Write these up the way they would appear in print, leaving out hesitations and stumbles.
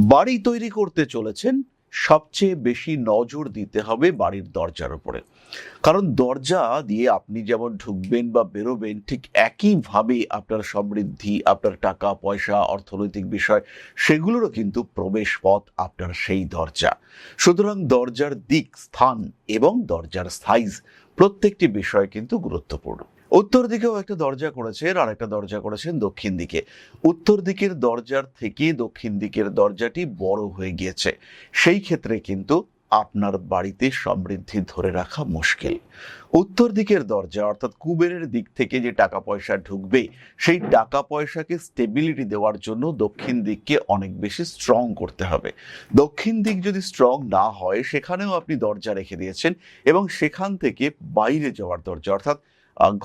বাড়ি তৈরি করতে চলেছেন, সবচেয়ে বেশি নজর দিতে হবে বাড়ির দরজার উপরে। কারণ দরজা দিয়ে আপনি যেমন ঢুকবেন বা বেরোবেন, ঠিক একইভাবে আপনার সমৃদ্ধি, আপনার টাকা পয়সা, অর্থনৈতিক বিষয়, সেগুলোরও কিন্তু প্রবেশ পথ আপনার সেই দরজা। সুতরাং দরজার দিক, স্থান এবং দরজার সাইজ প্রত্যেকটি বিষয় কিন্তু গুরুত্বপূর্ণ। উত্তর দিকেও একটা দরজা করেছেন, আর একটা দরজা করেছেন দক্ষিণ দিকে। উত্তর দিকের দরজার থেকে দক্ষিণ দিকের দরজাটি বড় হয়ে গিয়েছে। সেই ক্ষেত্রে কিন্তু আপনার বাড়িতে সমৃদ্ধি ধরে রাখা মুশকিল। উত্তর দিকের দরজা অর্থাৎ কুবেরের দিক থেকে যে টাকা পয়সা ঢুকবে, সেই টাকা পয়সাকে স্টেবিলিটি দেওয়ার জন্য দক্ষিণ দিককে অনেক বেশি স্ট্রং করতে হবে। দক্ষিণ দিক যদি স্ট্রং না হয়, সেখানেও আপনি দরজা রেখে দিয়েছেন এবং সেখান থেকে বাইরে যাওয়ার দরজা অর্থাৎ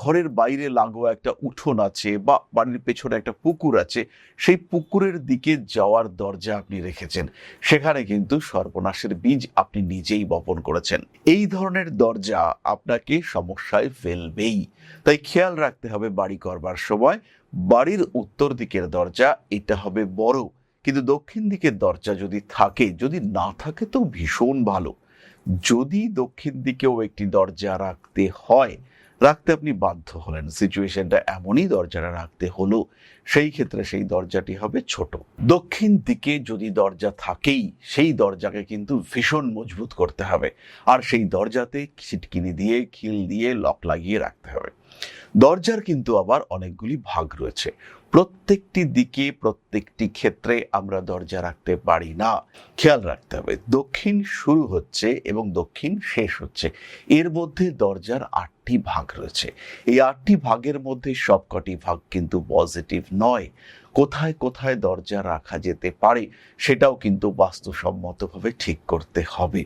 ঘরের বাইরে লাগোয়া একটা উঠোন আছে বা বাড়ির পেছনে একটা পুকুর আছে, সেই পুকুরের দিকে যাওয়ার দরজা আপনি রেখেছেন। সেখানে কিন্তু সর্বনাশের বীজ আপনি নিজেই বপন করেছেন। এই ধরনের দরজা আপনাকে সমস্যায় ফেলবেই। তাই খেয়াল রাখতে হবে বাড়ি করবার সময় বাড়ির উত্তর দিকের দরজা এটা হবে বড়, কিন্তু দক্ষিণ দিকের দরজা যদি থাকে, যদি না থাকে তো ভীষণ ভালো। যদি দক্ষিণ দিকেও একটি দরজা রাখতে আপনি বাধ্য হলেন, সিচুয়েশনটা এমনই, দরজাটা রাখতে হলো, সেই ক্ষেত্রে সেই দরজাটি হবে ছোট। দক্ষিণ দিকে যদি দরজা থাকেই, সেই দরজাকে কিন্তু ভীষণ মজবুত করতে হবে, আর সেই দরজাতে ছিটকিনি দিয়ে, খিল দিয়ে লক লাগিয়ে রাখতে হবে। দরজার কিন্তু আবার অনেকগুলি ভাগ রয়েছে। প্রত্যেকটি দিকে, প্রত্যেকটি ক্ষেত্রে আমরা দরজা রাখতে পারি না। খেয়াল রাখতে হবে দক্ষিণ শুরু হচ্ছে এবং দক্ষিণ শেষ হচ্ছে, এর মধ্যে দরজার 8টি ভাগ রয়েছে। এই 8টি ভাগের মধ্যে সবকটি ভাগ কিন্তু পজিটিভ নয়। কোথায় কোথায় দরজা রাখা যেতে পারে সেটাও কিন্তু বাস্তুসম্মতভাবে ঠিক করতে হবে।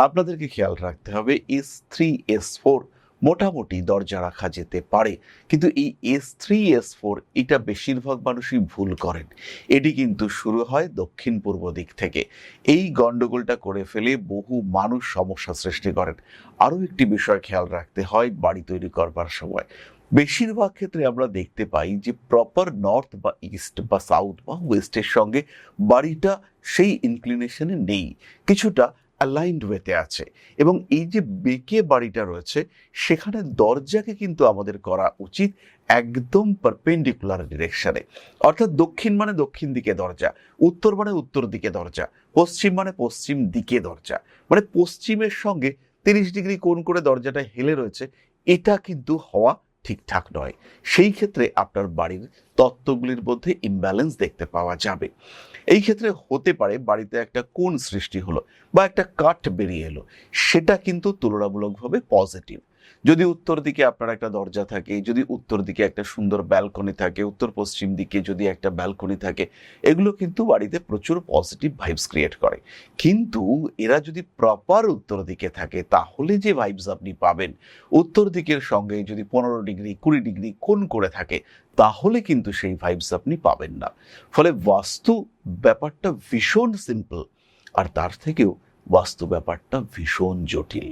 আপনাদেরকে খেয়াল রাখতে হবে S3 S4 মোটামুটি দরজা রাখা যেতে পারে, কিন্তু এই S3 S4 এটা বেশিরভাগ মানুষই ভুল করেন। এটি কিন্তু শুরু হয় দক্ষিণ পূর্ব দিক থেকে। এই গন্ডগোলটা করে ফেলে বহু মানুষ সমস্যা সৃষ্টি করেন। আরও একটি বিষয় খেয়াল রাখতে হয় বাড়ি তৈরি করবার সময়। বেশিরভাগ ক্ষেত্রে আমরা দেখতে পাই যে প্রপার নর্থ বা ইস্ট বা সাউথ বা ওয়েস্টের সঙ্গে বাড়িটা সেই ইনক্লিনেশনে নেই, কিছুটা অ্যালাইন্ড ওয়েতে আছে, এবং এই যে বেঁকে বাড়িটা রয়েছে, সেখানে দরজাকে কিন্তু আমাদের করা উচিত একদম পারপেন্ডিকুলার ডিরেকশনে। অর্থাৎ দক্ষিণ মানে দক্ষিণ দিকে দরজা, উত্তর মানে উত্তর দিকে দরজা, পশ্চিম মানে পশ্চিম দিকে দরজা। মানে পশ্চিমের সঙ্গে 30 ডিগ্রি কোণ করে দরজাটা হেলে রয়েছে, এটা কিন্তু হওয়া ঠিকঠাক নয়। সেই ক্ষেত্রে আপনার বাড়ির তত্ত্বগুলির মধ্যে ইমব্যালেন্স দেখতে পাওয়া যাবে। এই ক্ষেত্রে হতে পারে বাড়িতে একটা কোণ সৃষ্টি হলো বা একটা কাট বেরিয়ে এলো, সেটা কিন্তু তুলনামূলকভাবে পজিটিভ। যদি উত্তর দিকে আপনার একটা দরজা থাকে, যদি উত্তর দিকে একটা সুন্দর ব্যালকনি থাকে, উত্তর পশ্চিম দিকে যদি একটা ব্যালকনি থাকে, এগুলো কিন্তু বাড়িতে প্রচুর পজিটিভ ভাইবস ক্রিয়েট করে। কিন্তু এরা যদি প্রপার উত্তর দিকে থাকে, তাহলে যে ভাইবস আপনি পাবেন, উত্তর দিকের সঙ্গে যদি 15 ডিগ্রি 20 ডিগ্রি কোণ করে থাকে, তাহলে কিন্তু সেই ভাইবস আপনি পাবেন না। ফলে বাস্তু ব্যাপারটা ভীষণ সিম্পল, আর তার থেকেও বাস্তু ব্যাপারটা ভীষণ জটিল।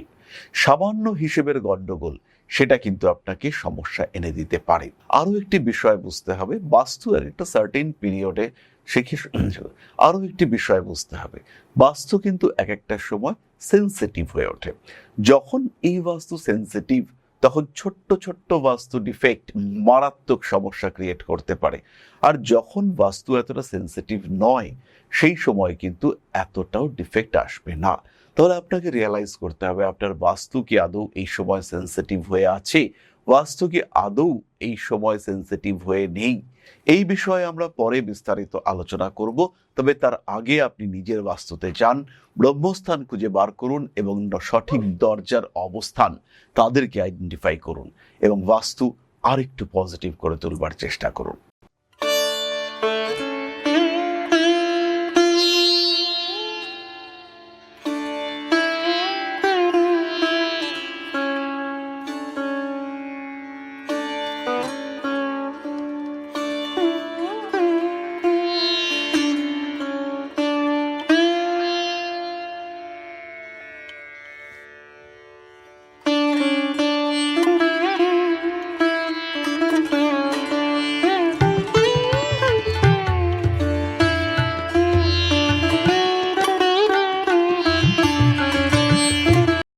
সামান্য হিসেবের গন্ডগোল সেটা কিন্তু আপনাকে সমস্যা এনে দিতে পারে। আরো একটি বিষয় বুঝতে হবে, বাস্তু আর একটা সার্টেন পিরিয়ডে আরো একটি বিষয় বুঝতে হবে, বাস্তু কিন্তু এক একটা সময় সেন্সিটিভ হয়ে ওঠে। যখন এই বাস্তু সেন্সিটিভ, তখন ছোট্ট ছোট্ট বাস্তু ডিফেক্ট মারাত্মক সমস্যা ক্রিয়েট করতে পারে। আর যখন বাস্তু এতটা সেন্সিটিভ নয়, সেই সময় কিন্তু এতটাও ডিফেক্ট আসবে না। তাহলে আপনাকে রিয়েলাইজ করতে হবে আপনার বাস্তু কি আদৌ এই সময় সেন্সিটিভ হয়ে আছে, বাস্তু কি আদৌ এই সময় সেন্সিটিভ হয়ে নেই। এই বিষয়ে আমরা পরে বিস্তারিত আলোচনা করব। তবে তার আগে আপনি নিজের বাস্তুতে যান, ব্রহ্মস্থান খুঁজে বার করুন এবং সঠিক দরজার অবস্থান তাদেরকে আইডেন্টিফাই করুন এবং বাস্তু আরেকটু পজিটিভ করে তুলবার চেষ্টা করুন।